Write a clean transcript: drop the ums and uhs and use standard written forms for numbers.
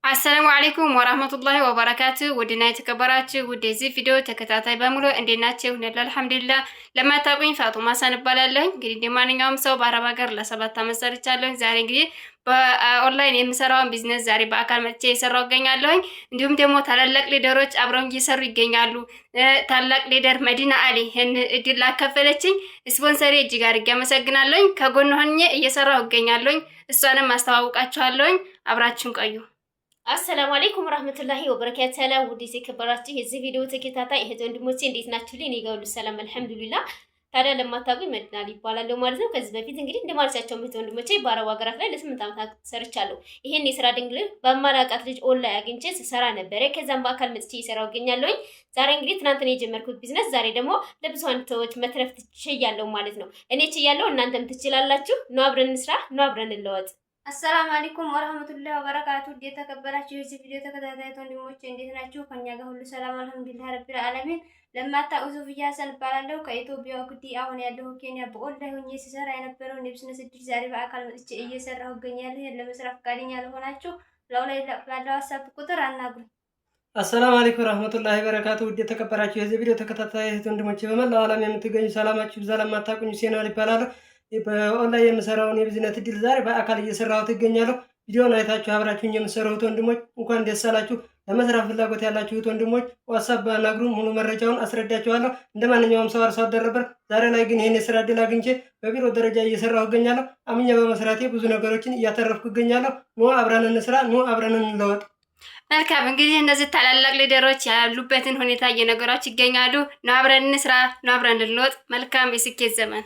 አሰላሙ አለይኩም ወራህመቱላሂ ወበረካቱ ውድና የተከበራችሁ ወደዚህ ቪዲዮ ተከታታይ በሙሉ እንዴት ናችሁ? አልሐምዱሊላህ። ለማታውቁኝ ፋጡማ ሀሰን እባላለሁ። እንግዲህ እንደማንኛውም ሰው በአረብ ሀገር ለ7 ዓመት ሰርቻለሁ። ዛሬ እንግዲህ በኦንላይን የምሰራውን ቢዝነስ ዛሬ በአካል መጥቼ እየሰራሁ እገኛለሁ። እንዲሁም ደግሞ ታላላቅ ሊደሮች አብረው እየሰሩ ይገኛሉ። ታላቅ ሊደር መዲና አሊ ይሄን እድል ላከፈለችኝ ስፖንሰሪ እጅግ አድርጌ አመሰግናለሁ። ከጎን ሆኜ እየሰራሁ እገኛለሁ። እሷንም አስተዋውቃችኋለሁ። አብራችሁን ቆዩ። አሰላሙ አለይኩም ወራህመቱላሂ ወበረካቱ። ሰላም ውድ የተከበራችሁ የዚህ ቪዲዮ ተከታታይ እህት ወንድሞቼ እንዴት ናችሁልኝ? እኔ ጋር ሁሉ ሰላም አልሐምዱሊላህ። ታዲያ ለማታውቁኝ መዲና አሊ ይባላለሁ ማለት ነው። ከዚህ በፊት እንግዲህ እንደማልቻቸው እህት ወንድሞቼ በአረብ ሀገራት ላይ ለ8 ዓመታት ሰርቻለሁ። ይሄን የስራ ድንግል በማላውቃት ልጅ ኦንላይን አግኝቼ ስሰራ ነበር። ከዛም በአካል መጥቼ እየሰራሁ እገኛለሁ። ዛሬ እንግዲህ ትናንት ነው የጀመርኩት ቢዝነስ፣ ዛሬ ደግሞ ለብዙሃን ሰዎች መትረፍ ትችያለሁ ማለት ነው። እኔ ችያለሁ፣ እናንተም ትችላላችሁ። ኑ አብረን እንስራ፣ ኑ አብረን እንለወጥ። አሰላሙ አለይኩም ወራህመቱላሂ ወበረካቱ። የተከበራችሁ የዚህ ቪዲዮ ተከታታይ ወንድሞቼ እንዴት ናችሁ? ከኛ ጋር ሁሉ ሰላም አልሐምዱሊላህ ረቢል ዓለሚን። ለማታውቁ ሶፊያ ሀሰን እባላለሁ። ከኢትዮጵያ ወክቲ አሁን ያለው ኬንያ በኦንላይን ሆኜ ስሰራ የነበረው የቢዝነስ እድል ዛሬ በአካል መጥቼ እየሰራሁ እገኛለሁ። ይሄን ለመስራት ፈቃደኛ ለሆናችሁ ለላይ ባለው ዋትስአፕ ቁጥር አናግሩኝ። አሰላሙ አለይኩም ወራህመቱላሂ ወበረካቱ። የተከበራችሁ የዚህ ቪዲዮ ተከታታይ ወንድሞቼ በመላው ዓለም የምትገኙ ሰላማችሁ ይብዛ። ለማታውቁኝ ሴናል ይባላለሁ። በኦንላይን የምሰራውን የቢዝነስ እድል ዛሬ በአካል እየሰራሁት እገኛለሁ። ቪዲዮውን አይታችሁ አብራችሁኝ የምትሰሩት ወንድሞች እንኳን ደስ አላችሁ። ለመስራት ፍላጎት ያላችሁት ወንድሞች ዋትስአፕ ባናግሩን ሙሉ መረጃውን አስረዳችኋለሁ። እንደማንኛውም ሰው አርሶ አደር ነበር። ዛሬ ላይ ግን ይሄን የስራ እድል አግኝቼ በቢሮ ደረጃ እየሰራሁ እገኛለሁ። አምኜ በመስራቴ ብዙ ነገሮችን እያተረፍኩ እገኛለሁ። ኑ አብረን እንስራ፣ ኑ አብረን እንለወጥ። መልካም እንግዲህ እነዚህ ታላላቅ ሊደሮች ያሉበትን ሁኔታ እየነገሯችሁ ይገኛሉ። ኑ አብረን እንስራ፣ ኑ አብረን እንለወጥ። መልካም የስኬት ዘመን